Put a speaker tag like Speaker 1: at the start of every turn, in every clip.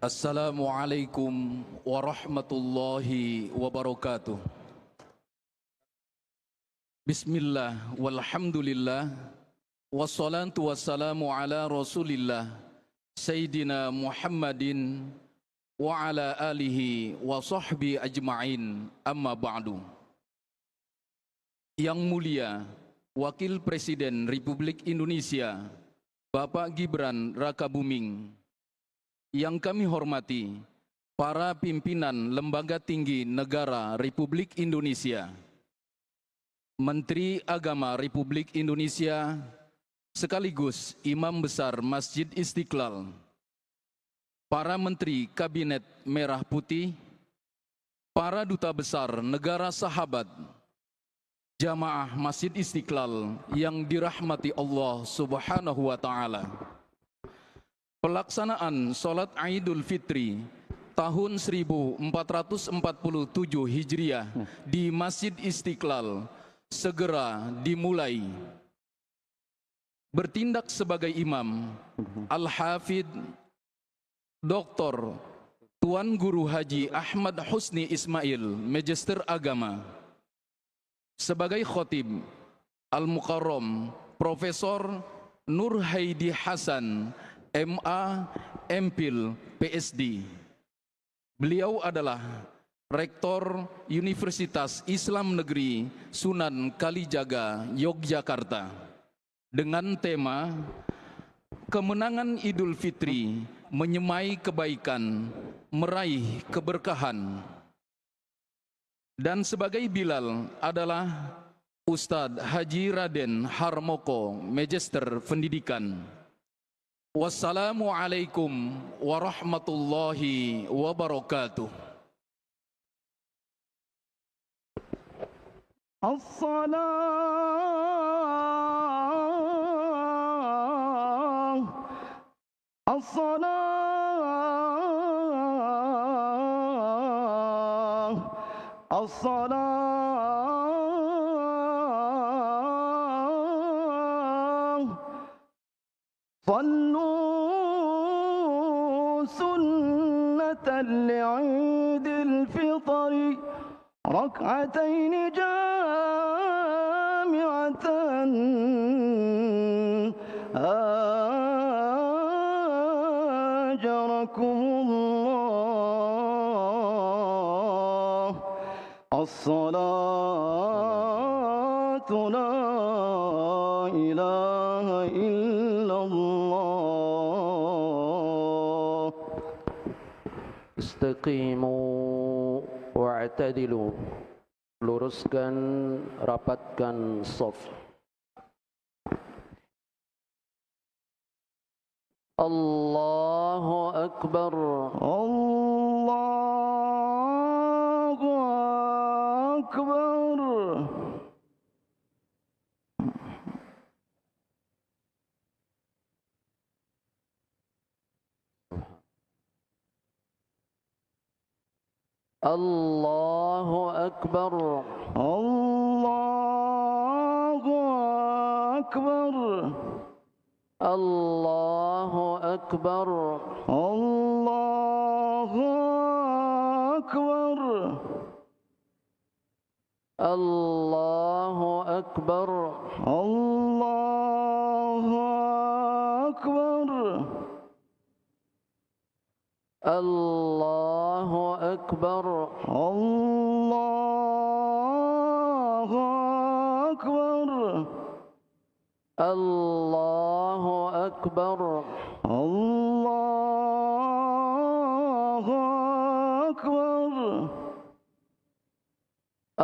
Speaker 1: Assalamualaikum warahmatullahi wabarakatuh. Bismillah walhamdulillah wassalatu wassalamu ala rasulillah Sayyidina Muhammadin wa ala alihi wa sahbihi ajma'in, amma ba'du. Yang mulia Wakil Presiden Republik Indonesia Bapak Gibran Rakabuming, yang kami hormati para pimpinan Lembaga Tinggi Negara Republik Indonesia, Menteri Agama Republik Indonesia, sekaligus Imam Besar Masjid Istiqlal, para Menteri Kabinet Merah Putih, para Duta Besar Negara Sahabat, jamaah Masjid Istiqlal yang dirahmati Allah Subhanahu wa Ta'ala. Pelaksanaan Salat Idul Fitri tahun 1447 Hijriah di Masjid Istiqlal segera dimulai. Bertindak sebagai imam Al-Hafidh Dr. Tuan Guru Haji Ahmad Husni Ismail, Magister Agama. Sebagai khotib Al-Mukarram Profesor Nur Haidi Hasan, MA, MPhil, PSD. Beliau adalah Rektor Universitas Islam Negeri Sunan Kalijaga, Yogyakarta, dengan tema Kemenangan Idul Fitri Menyemai Kebaikan, Meraih Keberkahan. Dan sebagai Bilal adalah Ustadz Haji Raden Harmoko, Magister Pendidikan. Wassalamualaikum warahmatullahi wabarakatuh.
Speaker 2: صلوا سنة لعيد الفطر ركعتين جامعة أجركم الله. الصلاة لا إله إلا الله.
Speaker 3: Istaqimu wa'tadilu. Luruskan, rapatkan shaf. Allahu Akbar.
Speaker 2: Allahu Akbar.
Speaker 3: Allahu Akbar.
Speaker 2: Allahu Akbar.
Speaker 3: Allahu Akbar.
Speaker 2: Allahu Akbar.
Speaker 3: Allahu Akbar.
Speaker 2: Allahu Akbar.
Speaker 3: Allahu Akbar.
Speaker 2: Allahu Akbar.
Speaker 3: Allahu Akbar.
Speaker 2: Allahu Akbar.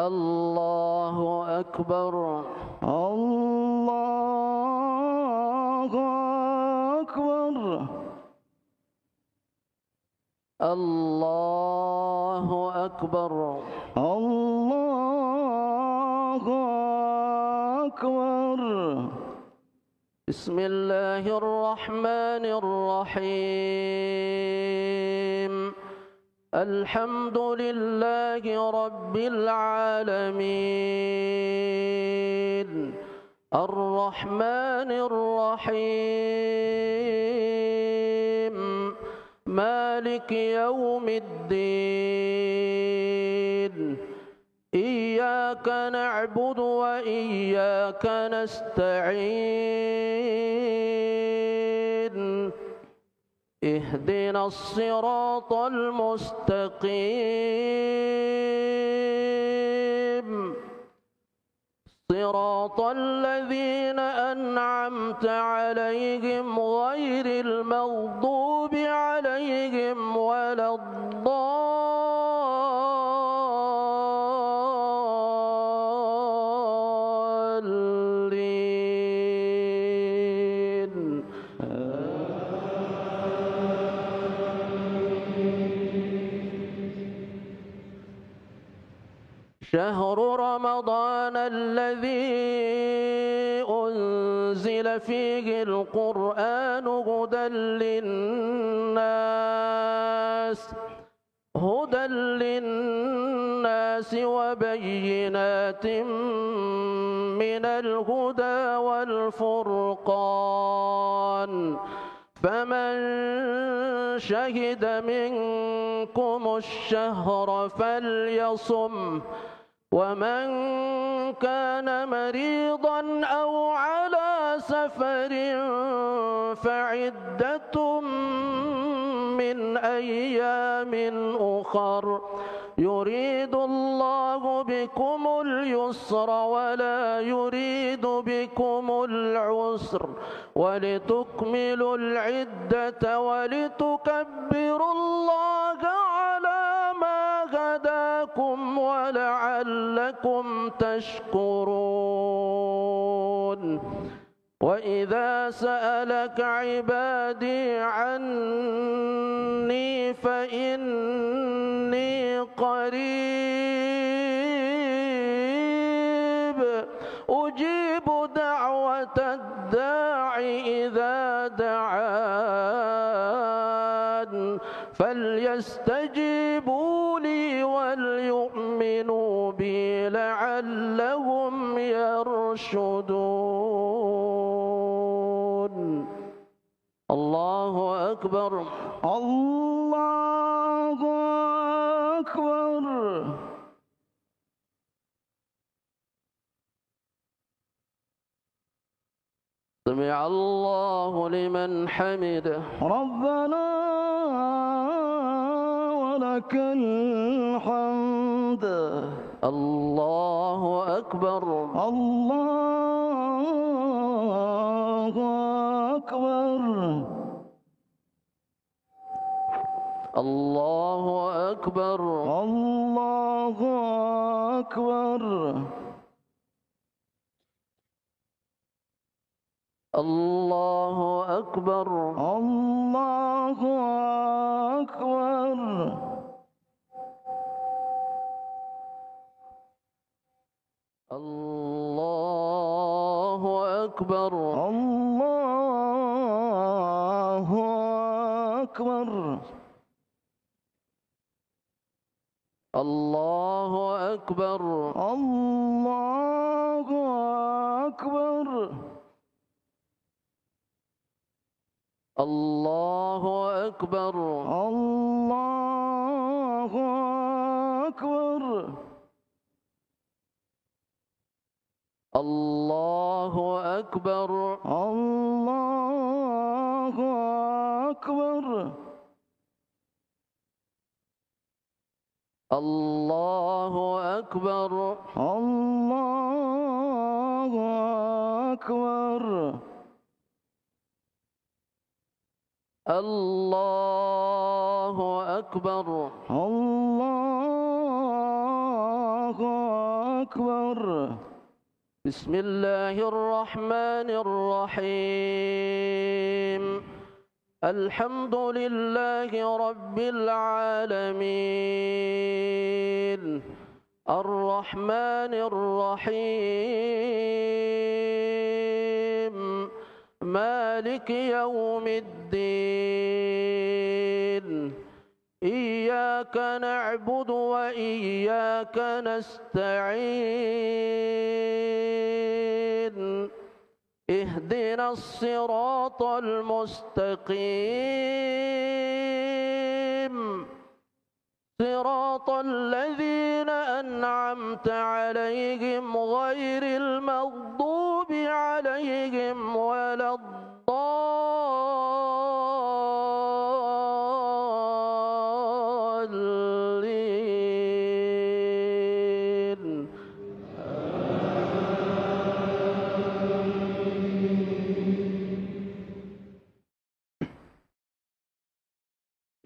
Speaker 3: Allahu Akbar.
Speaker 2: Allahu Akbar.
Speaker 3: Allahu Akbar.
Speaker 2: الله أكبر.
Speaker 3: بسم الله الرحمن الرحيم. الحمد لله رب العالمين الرحمن الرحيم مالك يوم الدين إياك نعبد وإياك نستعين اهدنا الصراط المستقيم صراط الذين أنعمت عليهم غير المغضوب عليهم ولا الضالين. شهر رمضان الذي أنزل فيه القرآن هدى للناس وبينات من الهدى والفرقان فمن شهد منكم الشهر فليصم ومن كان مريضا أو على سفر فعدة من أيام أخر يريد الله بكم اليسر ولا يريد بكم العسر ولتكملوا العدة ولتكبروا الله على ما هداكم ولعلكم تشكرون. وإذا سألك عبادي عني فإني قريب أجيب دعوة الداع إذا دعان فليستجيبوا لي وليؤمنوا بي لعلهم يرشدون. الله أكبر.
Speaker 2: الله أكبر.
Speaker 3: سمع الله لمن حمده.
Speaker 2: ربنا ولك الحمد.
Speaker 3: الله أكبر.
Speaker 2: الله أكبر.
Speaker 3: الله أكبر.
Speaker 2: الله أكبر.
Speaker 3: الله أكبر.
Speaker 2: الله أكبر.
Speaker 3: الله أكبر.
Speaker 2: الله أكبر.
Speaker 3: الله أكبر.
Speaker 2: الله أكبر.
Speaker 3: الله أكبر.
Speaker 2: الله أكبر.
Speaker 3: الله أكبر.
Speaker 2: الله أكبر.
Speaker 3: الله أكبر.
Speaker 2: الله أكبر. الله أكبر. الله أكبر. بسم الله الرحمن الرحيم. الحمد لله رب العالمين
Speaker 3: الرحمن الرحيم مالك يوم الدين إياك نعبد وإياك نستعين اهدنا الصراط المستقيم صراط الذين أنعمت عليهم غير المغضوب عليهم ولا الضالين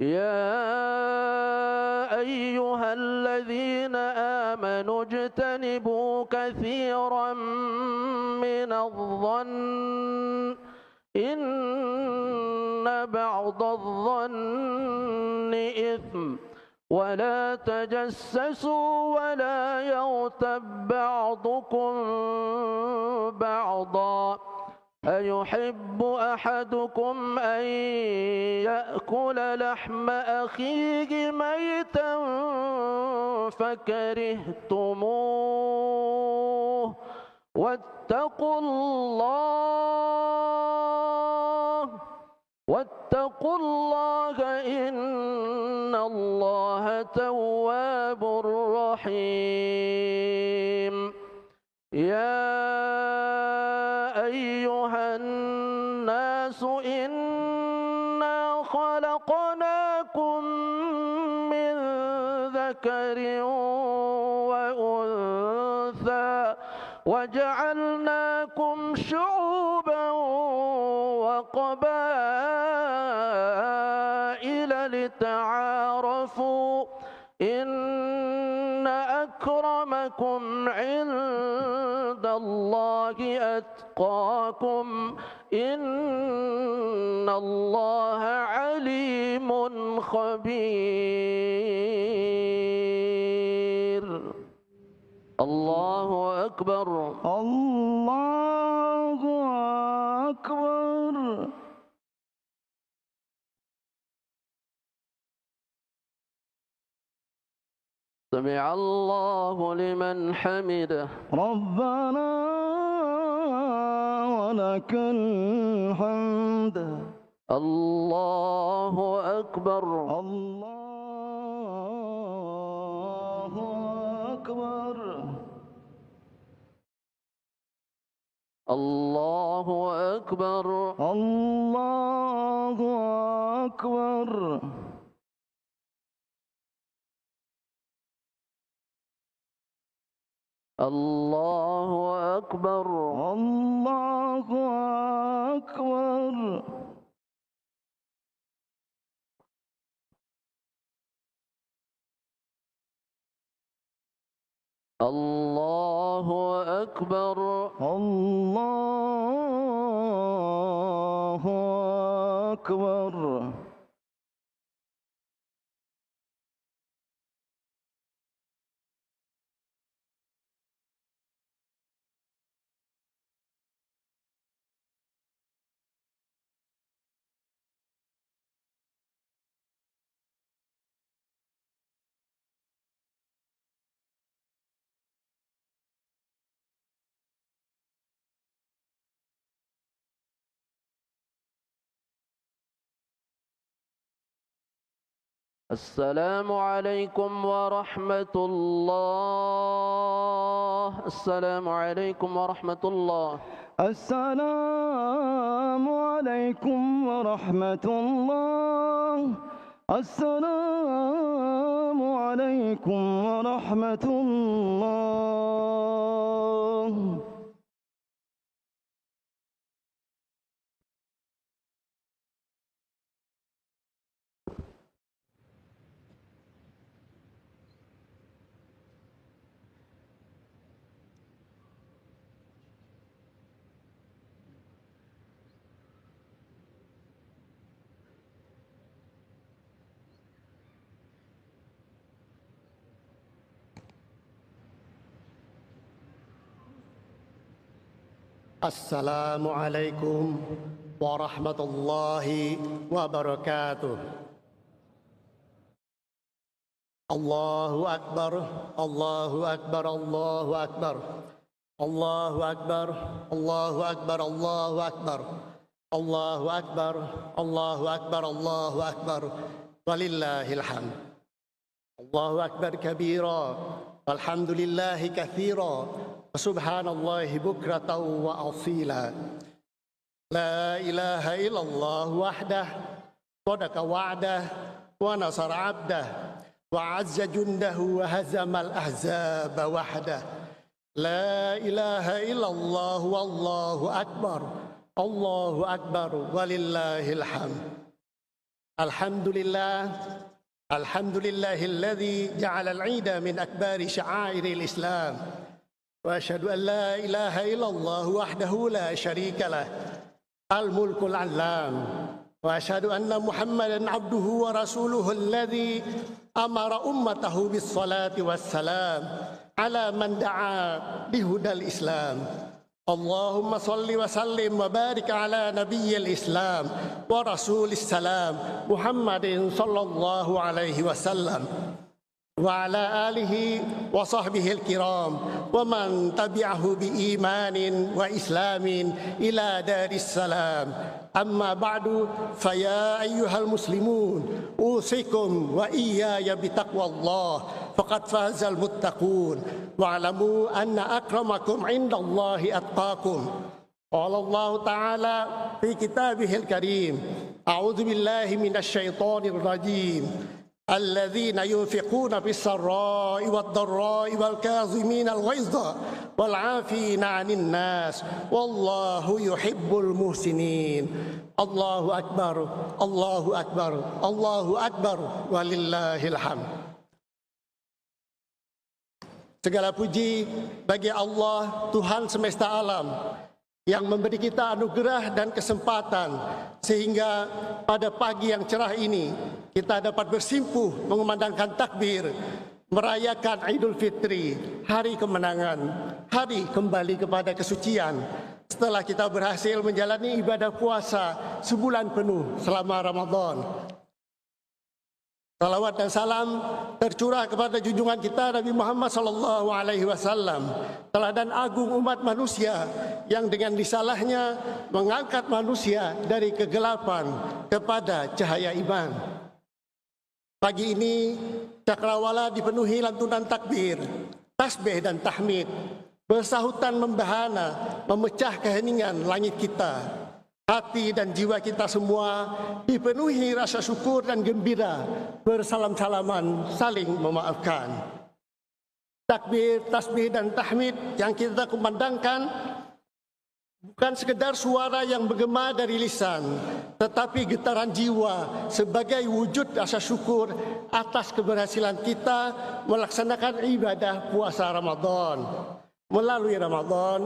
Speaker 3: يا أيها الذين آمنوا اجتنبوا كثيرا من الظن إن بعض الظن إثم ولا تجسسوا ولا يغتب بعضكم بعضا أيحب أحدكم أن يأكل لحم أخيه ميتا فكرهتموه واتقوا الله إن الله تواب رحيم يا أيها الناس إنا خلقناكم من ذكر وأنثى وجعلناكم شعوبا وقبائل لتعارفوا إن أكرمكم عند الله أتقاكم إن الله عليم خبير الله أكبر
Speaker 2: الله أكبر.
Speaker 3: سمع الله لمن حمده
Speaker 2: ربنا ولك الحمد.
Speaker 3: الله أكبر
Speaker 2: الله أكبر.
Speaker 3: الله أكبر
Speaker 2: الله أكبر.
Speaker 3: الله أكبر
Speaker 2: الله أكبر.
Speaker 3: الله أكبر
Speaker 2: الله أكبر.
Speaker 3: السلام عليكم ورحمة الله. السلام عليكم ورحمة الله.
Speaker 2: السلام عليكم ورحمة الله. السلام عليكم ورحمة الله.
Speaker 4: Assalamualaikum warahmatullahi wabarakatuh. Allahu Akbar, Allahu Akbar, Allahu Akbar. Allahu Akbar, Allahu Akbar, Allahu Akbar. Allahu Akbar, Allahu Akbar, Allahu Akbar. Walillahil hamd. Allahu Akbar kabira, walhamdulillahi katsira. Subhanallahi bukratan wa asila. La ilaha illallah wahdah, sadaqa wa'dah, wa nasara 'abdah, wa 'azza jundahu wa hazamal ahzaba wahdah. La ilaha illallah wallahu akbar. Allahu akbar walillahil hamd. Alhamdulillah, alhamdulillahilladzi ja'ala al-'ida min akbari sya'airil Islam. وأشهد أن لا إله إلا الله وحده لا شريك له الملك العلام وأشهد أن محمدا عبده ورسوله الذي أمر أمته بالصلاة والسلام على من دعا بهدى الإسلام. اللهم صل وسلم وبارك على نبي الإسلام ورسول السلام محمد صلى الله عليه وسلم وعلى آله وصحبه الكرام ومن تبعه بإيمان وإسلام إلى دار السلام. أما بعد فيا أيها المسلمون أوصيكم وإياي بتقوى الله فقد فاز المتقون واعلموا أن أكرمكم عند الله أتقاكم. قال الله تعالى في كتابه الكريم أعوذ بالله من الشيطان الرجيم الذين ينفقون في السراء والضراء والكاظمين الغيظ والعافين عن الناس والله يحب المحسنين. الله أكبر الله أكبر الله أكبر ولله الحمد. Segala puji bagi Allah Tuhan semesta alam yang memberi kita anugerah dan kesempatan sehingga pada pagi yang cerah ini kita dapat bersimpuh mengumandangkan takbir, merayakan Idul Fitri, hari kemenangan, hari kembali kepada kesucian setelah kita berhasil menjalani ibadah puasa sebulan penuh selama Ramadan. Salawat dan salam tercurah kepada junjungan kita Nabi Muhammad sallallahu alaihi wasallam, teladan agung umat manusia yang dengan risalahnya mengangkat manusia dari kegelapan kepada cahaya iman. Pagi ini cakrawala dipenuhi lantunan takbir, tasbih dan tahmid, bersahutan membahana, memecah keheningan langit kita. Hati dan jiwa kita semua dipenuhi rasa syukur dan gembira, bersalam-salaman, saling memaafkan. Takbir, tasbih dan tahmid yang kita kumandangkan bukan sekedar suara yang bergema dari lisan, tetapi getaran jiwa sebagai wujud rasa syukur atas keberhasilan kita melaksanakan ibadah puasa Ramadan. Melalui Ramadan,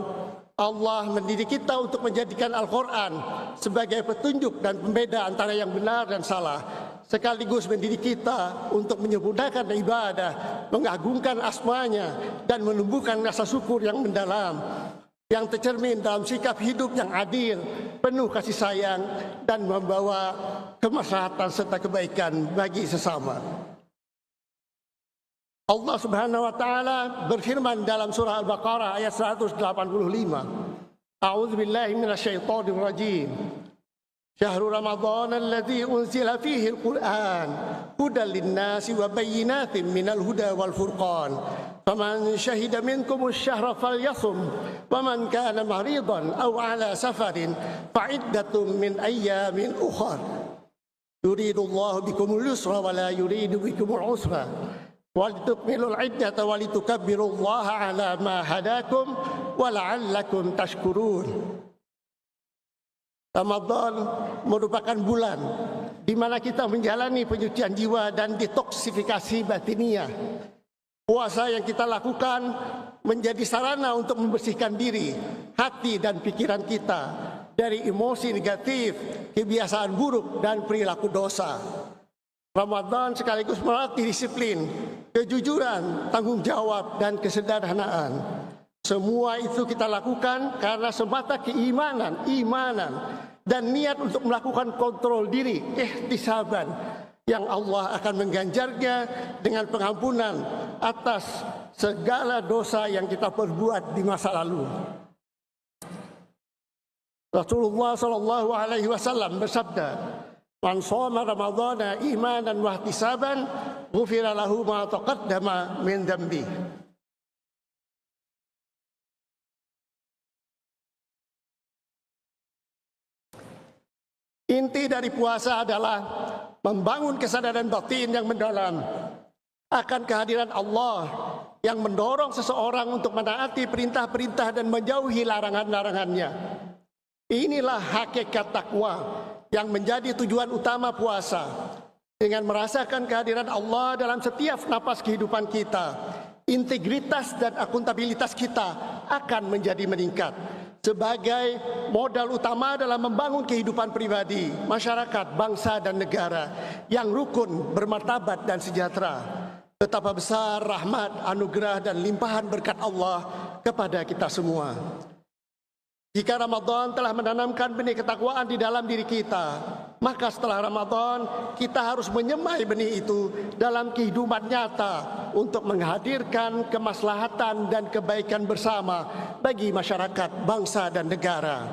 Speaker 4: Allah mendidik kita untuk menjadikan Al-Quran sebagai petunjuk dan pembeda antara yang benar dan salah, sekaligus mendidik kita untuk menyempurnakan ibadah, mengagungkan asmanya, dan menumbuhkan rasa syukur yang mendalam, yang tercermin dalam sikap hidup yang adil, penuh kasih sayang, dan membawa kemaslahatan serta kebaikan bagi sesama. Allah Subhanahu wa taala berfirman dalam surah Al-Baqarah ayat 185. A'udzu billahi minasyaitonir rajim. Syahrul Ramadan alladzi unzila fihi al-Qur'an hudan lin-nasi wa bayyinatin minal huda wal furqan. Faman syahida minkum asy-syahra falyasum wa man kana maridan aw 'ala safarin fa'iddatun min ayyamin ukhra. Yuridullahu bikumul yusra wa la yuridu bikumul usra. وَلِتُكْمِلُوا الْعِدَّةَ وَلِتُكَبِّرُوا اللَّهَ عَلَى مَا هَدَاكُمْ وَلَعَلَّكُمْ تَشْكُرُونَ. Ramadan merupakan bulan di mana kita menjalani penyucian jiwa dan detoksifikasi batiniah. Puasa yang kita lakukan menjadi sarana untuk membersihkan diri, hati dan pikiran kita dari emosi negatif, kebiasaan buruk dan perilaku dosa. Ramadan sekaligus melatih disiplin, kejujuran, tanggung jawab, dan kesederhanaan. Semua itu kita lakukan karena semata keimanan, dan niat untuk melakukan kontrol diri, ihtisaban, yang Allah akan mengganjarnya dengan pengampunan atas segala dosa yang kita perbuat di masa lalu. Rasulullah sallallahu alaihi wasallam bersabda, "Man shoma ramadhana imanan wa ihtisaban, ghufira lahu ma taqaddama min dhanbi." Inti dari puasa adalah membangun kesadaran batin yang mendalam akan kehadiran Allah yang mendorong seseorang untuk menaati perintah-perintah dan menjauhi larangan-larangannya. Inilah hakikat takwa yang menjadi tujuan utama puasa. Dengan merasakan kehadiran Allah dalam setiap napas kehidupan kita, integritas dan akuntabilitas kita akan menjadi meningkat sebagai modal utama dalam membangun kehidupan pribadi, masyarakat, bangsa dan negara yang rukun, bermartabat dan sejahtera. Betapa besar rahmat, anugerah dan limpahan berkat Allah kepada kita semua. Jika Ramadan telah menanamkan benih ketakwaan di dalam diri kita, maka setelah Ramadan kita harus menyemai benih itu dalam kehidupan nyata untuk menghadirkan kemaslahatan dan kebaikan bersama bagi masyarakat, bangsa dan negara.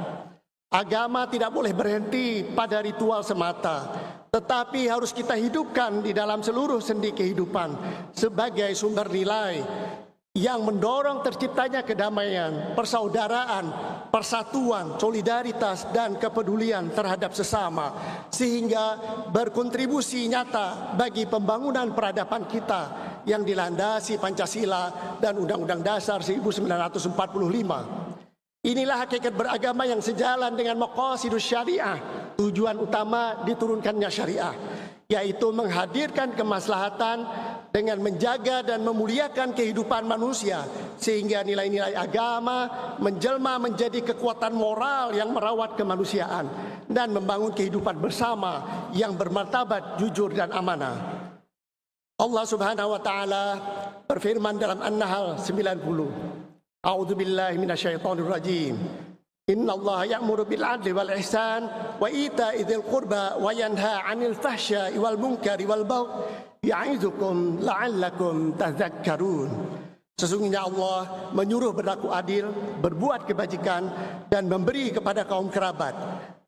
Speaker 4: Agama tidak boleh berhenti pada ritual semata, tetapi harus kita hidupkan di dalam seluruh sendi kehidupan sebagai sumber nilai yang mendorong terciptanya kedamaian, persaudaraan, persatuan, solidaritas, dan kepedulian terhadap sesama, sehingga berkontribusi nyata bagi pembangunan peradaban kita yang dilandasi Pancasila dan Undang-Undang Dasar 1945. Inilah hakikat beragama yang sejalan dengan maqasidus syariah, tujuan utama diturunkannya syariah, yaitu menghadirkan kemaslahatan dengan menjaga dan memuliakan kehidupan manusia, sehingga nilai-nilai agama menjelma menjadi kekuatan moral yang merawat kemanusiaan dan membangun kehidupan bersama yang bermartabat, jujur dan amanah. Allah Subhanahu wa taala berfirman dalam An-Nahl 90, A'udzu billahi minasyaitonir rajim. Innallaha ya'muru bil 'adli wal ihsan wa ita'i dzil qurba wa yanha 'anil fahsya'i wal munkari wal baghi ya'idukum la'allakum tadhakkarun. Sesungguhnya Allah menyuruh berlaku adil, berbuat kebajikan dan memberi kepada kaum kerabat,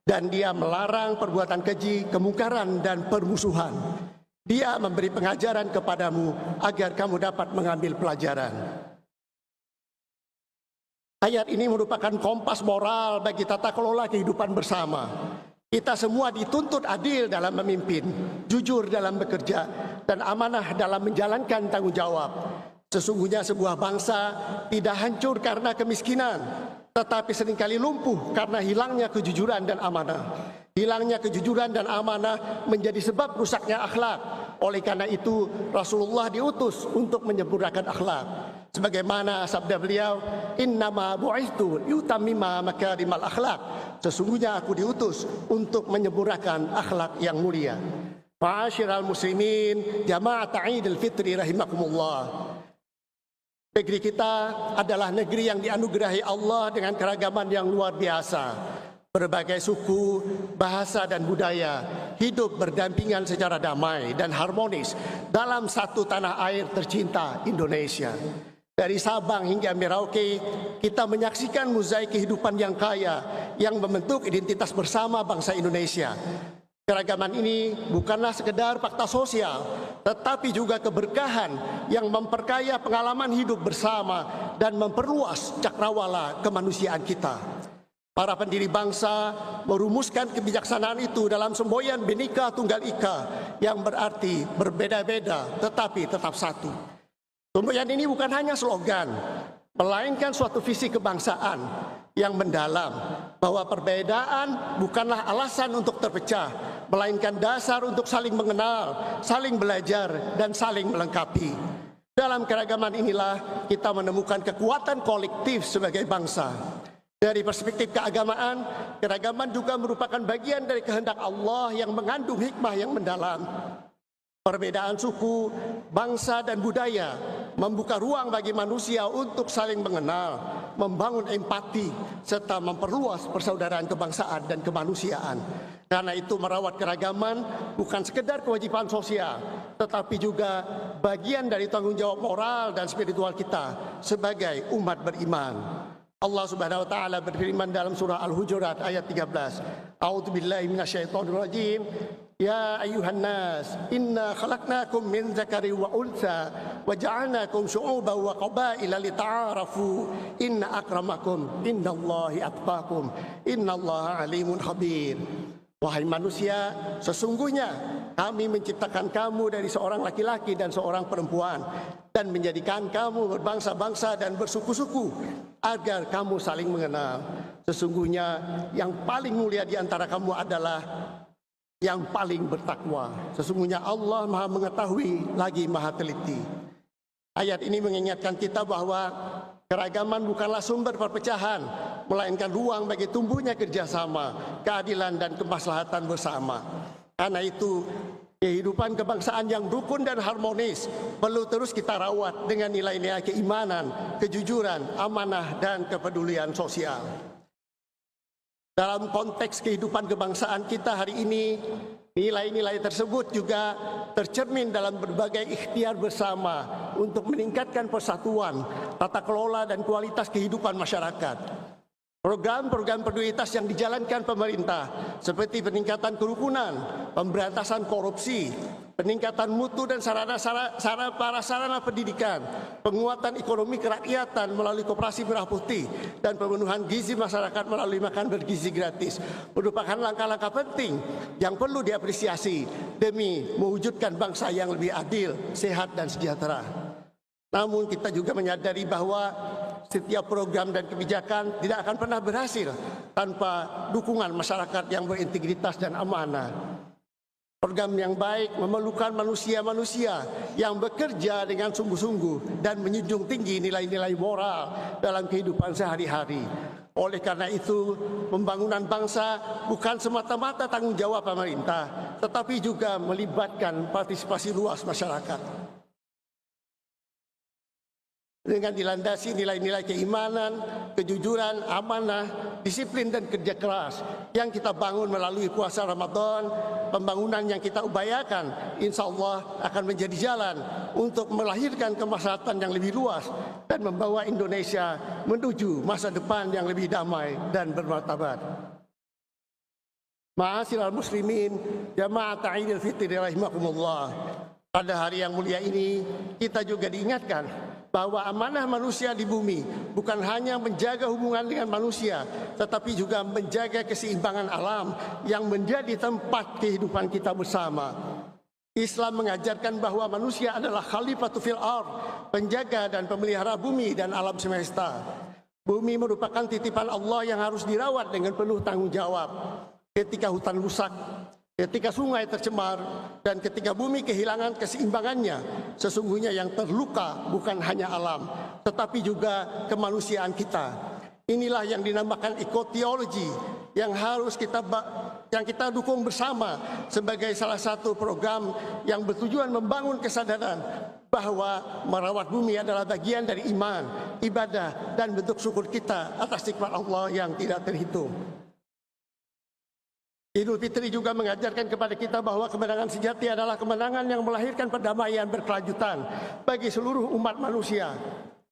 Speaker 4: dan Dia melarang perbuatan keji, kemungkaran dan permusuhan. Dia memberi pengajaran kepadamu agar kamu dapat mengambil pelajaran. Ayat ini merupakan kompas moral bagi tata kelola kehidupan bersama. Kita semua dituntut adil dalam memimpin, jujur dalam bekerja, dan amanah dalam menjalankan tanggung jawab. Sesungguhnya sebuah bangsa tidak hancur karena kemiskinan, tetapi seringkali lumpuh karena hilangnya kejujuran dan amanah. Hilangnya kejujuran dan amanah menjadi sebab rusaknya akhlak. Oleh karena itu, Rasulullah diutus untuk menyempurnakan akhlak. Sebagaimana sabda beliau, "Innama bu'itsu liutammima makarimal akhlak." Sesungguhnya aku diutus untuk menyempurnakan akhlak yang mulia. Ma'asyiral muslimin, jamaah Idul Fitri rahimakumullah. Negeri kita adalah negeri yang dianugerahi Allah dengan keragaman yang luar biasa. Berbagai suku, bahasa dan budaya hidup berdampingan secara damai dan harmonis dalam satu tanah air tercinta Indonesia. Dari Sabang hingga Merauke, kita menyaksikan mozaik kehidupan yang kaya yang membentuk identitas bersama bangsa Indonesia. Keragaman ini bukanlah sekedar fakta sosial, tetapi juga keberkahan yang memperkaya pengalaman hidup bersama dan memperluas cakrawala kemanusiaan kita. Para pendiri bangsa merumuskan kebijaksanaan itu dalam semboyan Bhinneka Tunggal Ika yang berarti berbeda-beda tetapi tetap satu. Semboyan ini bukan hanya slogan, melainkan suatu visi kebangsaan yang mendalam, bahwa perbedaan bukanlah alasan untuk terpecah, melainkan dasar untuk saling mengenal, saling belajar, dan saling melengkapi. Dalam keragaman inilah kita menemukan kekuatan kolektif sebagai bangsa. Dari perspektif keagamaan, keragaman juga merupakan bagian dari kehendak Allah yang mengandung hikmah yang mendalam. Perbedaan suku, bangsa, dan budaya membuka ruang bagi manusia untuk saling mengenal, membangun empati, serta memperluas persaudaraan kebangsaan dan kemanusiaan. Karena itu merawat keragaman bukan sekedar kewajiban sosial, tetapi juga bagian dari tanggung jawab moral dan spiritual kita sebagai umat beriman. Allah Subhanahu wa taala berfirman dalam surah Al-Hujurat ayat 13. A'udzubillahi minasyaitonir rajim. Ya ayyuhan nas, inna khalaqnakum min dzakari wa untha wa ja'alnakum syu'uban wa qabaila lita'arafu. Inna akramakum indallahi atqakum. Innallaha alimun khabir. Wahai manusia, sesungguhnya kami menciptakan kamu dari seorang laki-laki dan seorang perempuan dan menjadikan kamu berbangsa-bangsa dan bersuku-suku agar kamu saling mengenal. Sesungguhnya yang paling mulia di antara kamu adalah yang paling bertakwa. Sesungguhnya Allah Maha mengetahui lagi Maha teliti. Ayat ini mengingatkan kita bahwa keragaman bukanlah sumber perpecahan, melainkan ruang bagi tumbuhnya kerjasama, keadilan dan kemaslahatan bersama. Karena itu, kehidupan kebangsaan yang rukun dan harmonis perlu terus kita rawat dengan nilai-nilai keimanan, kejujuran, amanah, dan kepedulian sosial. Dalam konteks kehidupan kebangsaan kita hari ini, nilai-nilai tersebut juga tercermin dalam berbagai ikhtiar bersama untuk meningkatkan persatuan, tata kelola dan kualitas kehidupan masyarakat. Program-program prioritas yang dijalankan pemerintah seperti peningkatan kerukunan, pemberantasan korupsi, peningkatan mutu dan sarana pendidikan, penguatan ekonomi kerakyatan melalui koperasi merah putih, dan pemenuhan gizi masyarakat melalui makan bergizi gratis merupakan langkah-langkah penting yang perlu diapresiasi demi mewujudkan bangsa yang lebih adil, sehat dan sejahtera. Namun kita juga menyadari bahwa setiap program dan kebijakan tidak akan pernah berhasil tanpa dukungan masyarakat yang berintegritas dan amanah. Program yang baik memerlukan manusia-manusia yang bekerja dengan sungguh-sungguh dan menjunjung tinggi nilai-nilai moral dalam kehidupan sehari-hari. Oleh karena itu, pembangunan bangsa bukan semata-mata tanggung jawab pemerintah, tetapi juga melibatkan partisipasi luas masyarakat. Dengan dilandasi nilai-nilai keimanan, kejujuran, amanah, disiplin dan kerja keras yang kita bangun melalui puasa Ramadan, pembangunan yang kita upayakan insya Allah akan menjadi jalan untuk melahirkan kemaslahatan yang lebih luas dan membawa Indonesia menuju masa depan yang lebih damai dan bermartabat. Ma'asyiral muslimin, jamaah Idul Fitri rahimakumullah. Pada hari yang mulia ini kita juga diingatkan bahwa amanah manusia di bumi bukan hanya menjaga hubungan dengan manusia, tetapi juga menjaga keseimbangan alam yang menjadi tempat kehidupan kita bersama. Islam mengajarkan bahwa manusia adalah khalifatu fil ardh, penjaga dan pemelihara bumi dan alam semesta. Bumi merupakan titipan Allah yang harus dirawat dengan penuh tanggung jawab. Ketika hutan rusak, ketika sungai tercemar, dan ketika bumi kehilangan keseimbangannya, sesungguhnya yang terluka bukan hanya alam, tetapi juga kemanusiaan kita. Inilah yang dinamakan ekoteologi yang harus kita dukung bersama sebagai salah satu program yang bertujuan membangun kesadaran bahwa merawat bumi adalah bagian dari iman, ibadah, dan bentuk syukur kita atas nikmat Allah yang tidak terhitung. Idul Fitri juga mengajarkan kepada kita bahwa kemenangan sejati adalah kemenangan yang melahirkan perdamaian berkelanjutan bagi seluruh umat manusia.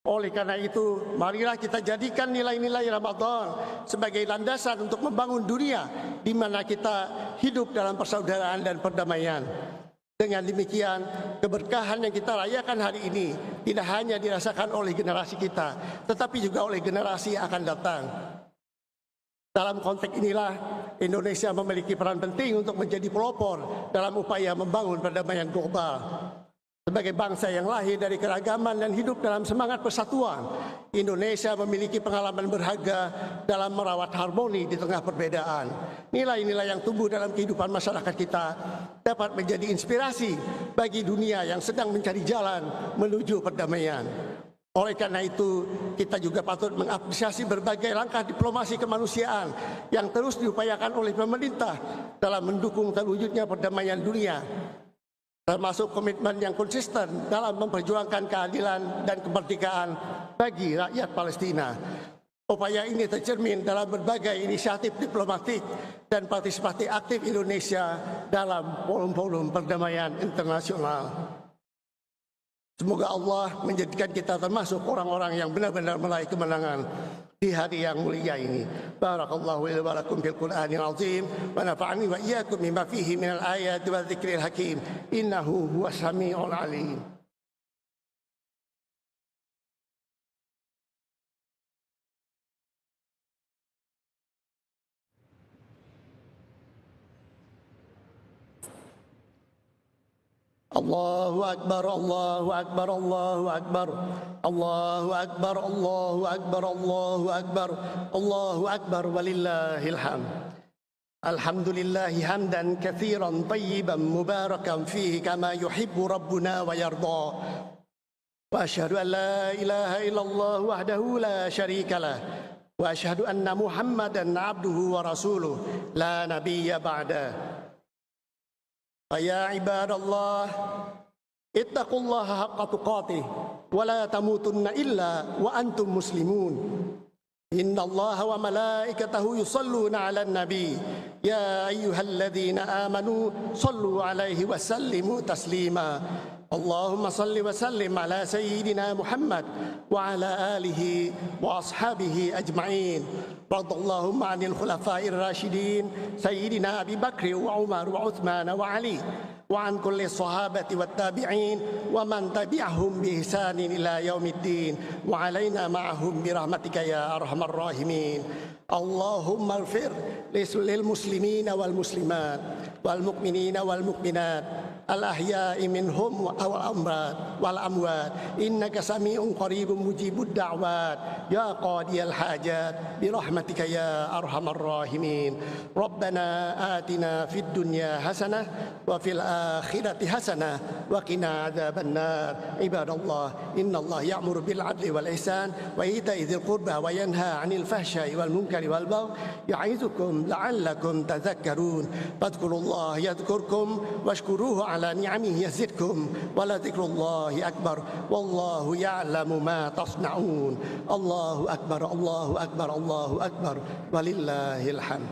Speaker 4: Oleh karena itu, marilah kita jadikan nilai-nilai Ramadan sebagai landasan untuk membangun dunia di mana kita hidup dalam persaudaraan dan perdamaian. Dengan demikian, keberkahan yang kita rayakan hari ini tidak hanya dirasakan oleh generasi kita, tetapi juga oleh generasi yang akan datang. Dalam konteks inilah, Indonesia memiliki peran penting untuk menjadi pelopor dalam upaya membangun perdamaian global. Sebagai bangsa yang lahir dari keragaman dan hidup dalam semangat persatuan, Indonesia memiliki pengalaman berharga dalam merawat harmoni di tengah perbedaan. Nilai-nilai yang tumbuh dalam kehidupan masyarakat kita dapat menjadi inspirasi bagi dunia yang sedang mencari jalan menuju perdamaian. Oleh karena itu, kita juga patut mengapresiasi berbagai langkah diplomasi kemanusiaan yang terus diupayakan oleh pemerintah dalam mendukung terwujudnya perdamaian dunia. termasuk komitmen yang konsisten dalam memperjuangkan keadilan dan kemerdekaan bagi rakyat Palestina. Upaya ini tercermin dalam berbagai inisiatif diplomatik dan partisipasi aktif Indonesia dalam forum-forum perdamaian internasional. Semoga Allah menjadikan kita termasuk orang-orang yang benar-benar meraih kemenangan di hari yang mulia ini. Barakallahu li wa lakum fil Qur'anil azim wa nafa'ani wa iyyakum mimma fihi minal ayati wa dzikril hakim. Innahu huwas samiul alim. Allahu akbar, Allahu akbar, Allahu akbar, Allahu akbar, Allahu akbar, Allahu akbar, Allahu akbar, walillahil hamd. Alhamdulillahi hamdan katsiran tayyiban mubarakan fihi kama yuhibbu rabbuna wa yarda. Wa asyhadu an la ilaha illallah wahdahu la syarika lah. Wa asyhadu anna Muhammadan abduhu wa rasuluh la nabiyya ba'da. Ya ibadallah, ittaqullaha haqqa tuqatih wa la tamutunna illa wa antum muslimun. Innallaha wa malaikatahu yusalluna 'alan nabi. Ya ayyuhalladzina amanu sallu 'alaihi wa sallimu taslima. Allahumma salli wa sallim ala sayyidina Muhammad wa ala alihi wa ashabihi ajma'in. Radallahumma 'anil khulafa'ir rasyidin sayyidina Abi Bakr wa Umar wa Utsman wa Ali wa an kulli sahabati wat tabi'in wa man tabi'ahum bi ihsanin ila yaumiddin wa alaina ma'ahum bi rahmatika ya arhamar rahimin. Allahumma ighfir lil muslimina wal muslimat wal mu'minina wal mu'minat al ahya'i minhum wal amwat innaka sami'un qaribun mujibud da'wat ya qadiyal hajat bi rahmatika ya arhamar rahimin. Rabbana atina fid dunya hasanah wa fil akhirati hasanah wa qina adzaban nar. Ibadallah, innallaha ya'muru bil 'adli wal ihsan wa ita'i dzil qurba wa yanha 'anil fahsya'i wal munkari wal baghi ya'izukum la'allakum tadhakkarun. Fadhkurullaha yadhkurkum washkuruhu 'ala ni'amihi yazidkum wa la dzikrullahi akbar wallahu ya'lamu ma tasna'un. Allahu akbar, Allahu akbar, Allahu akbar, walillahil hamd.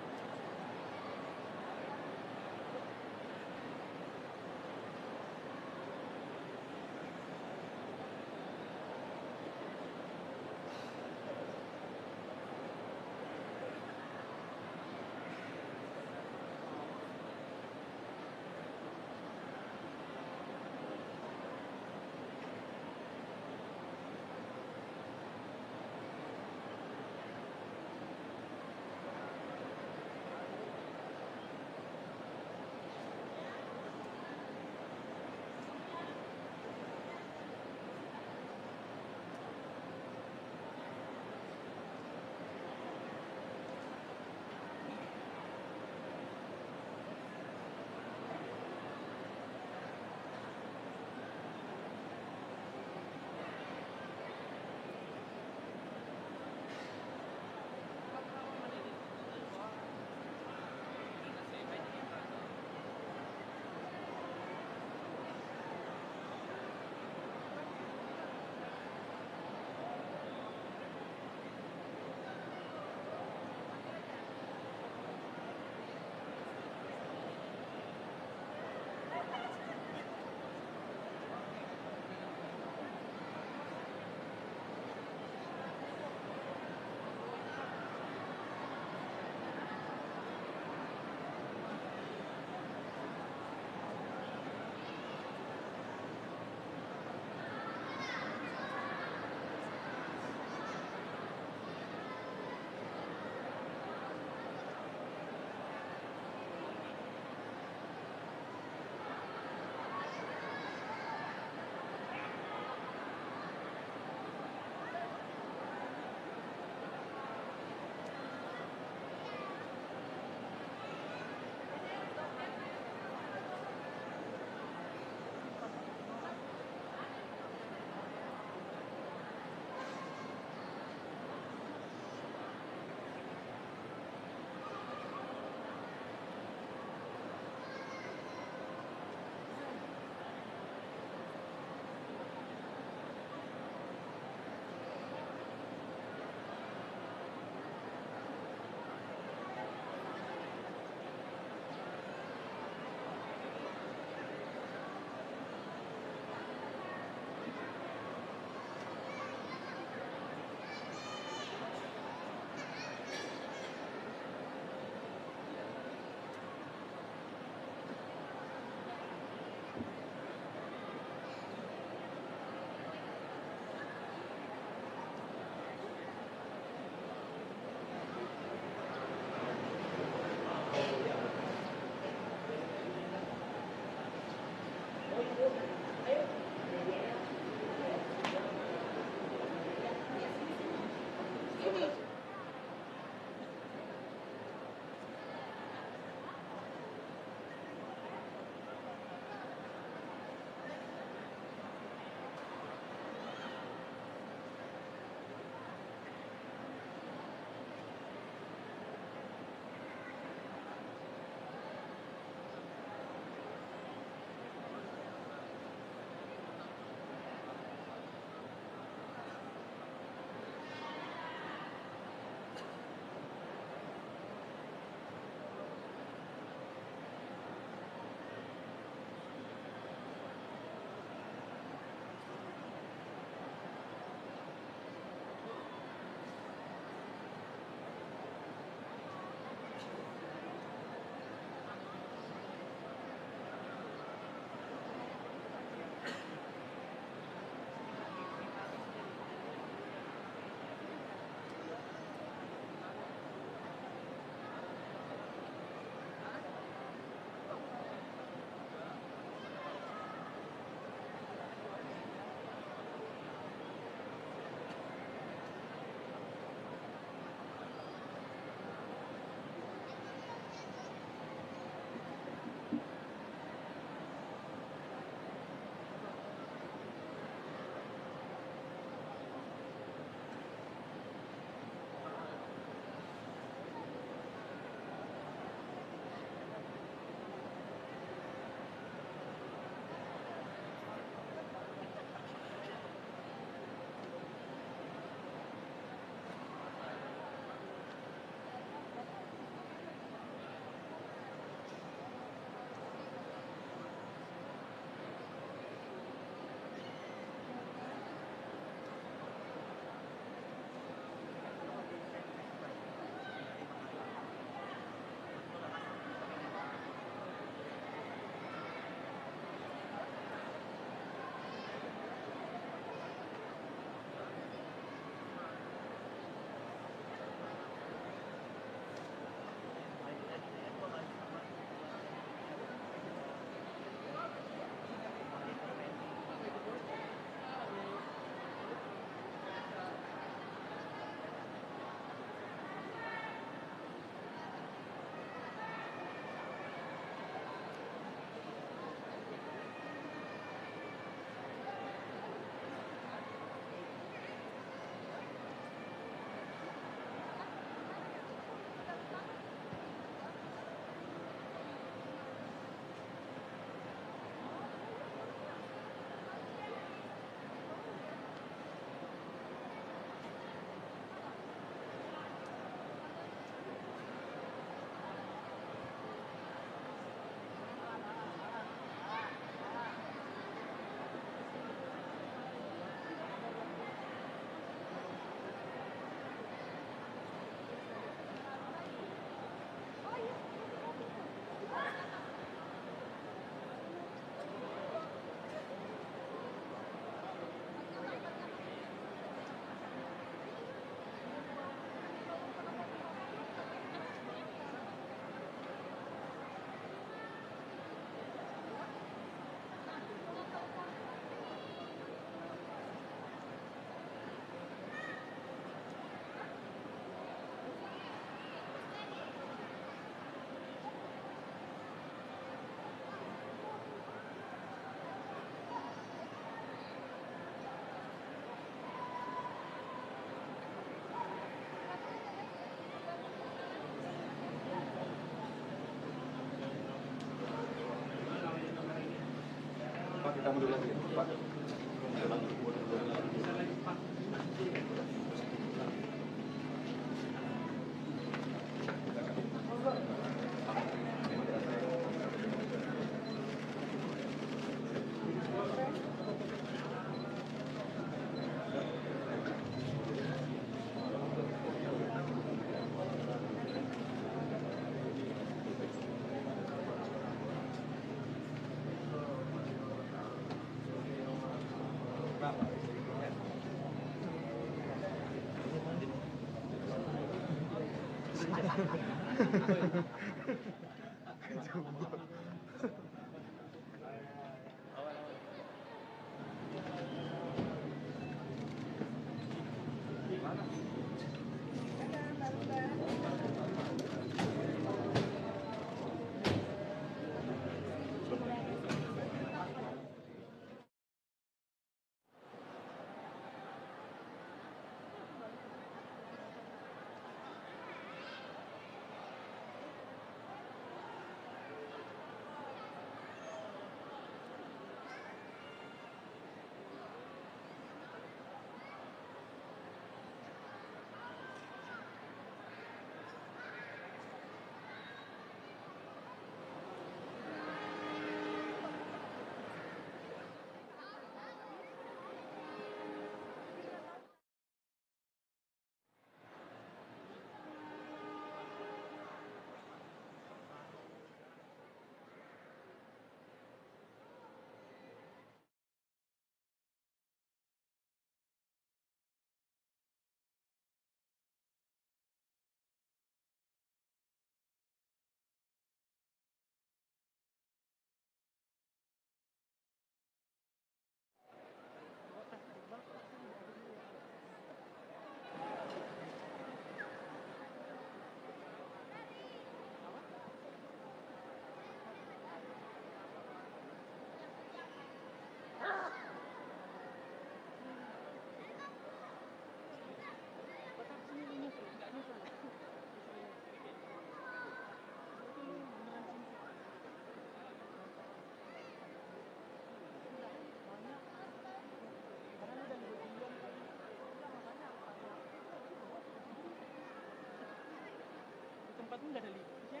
Speaker 5: Tempatnya nggak ada liftnya,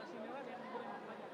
Speaker 5: sinyalnya ada yang banyak.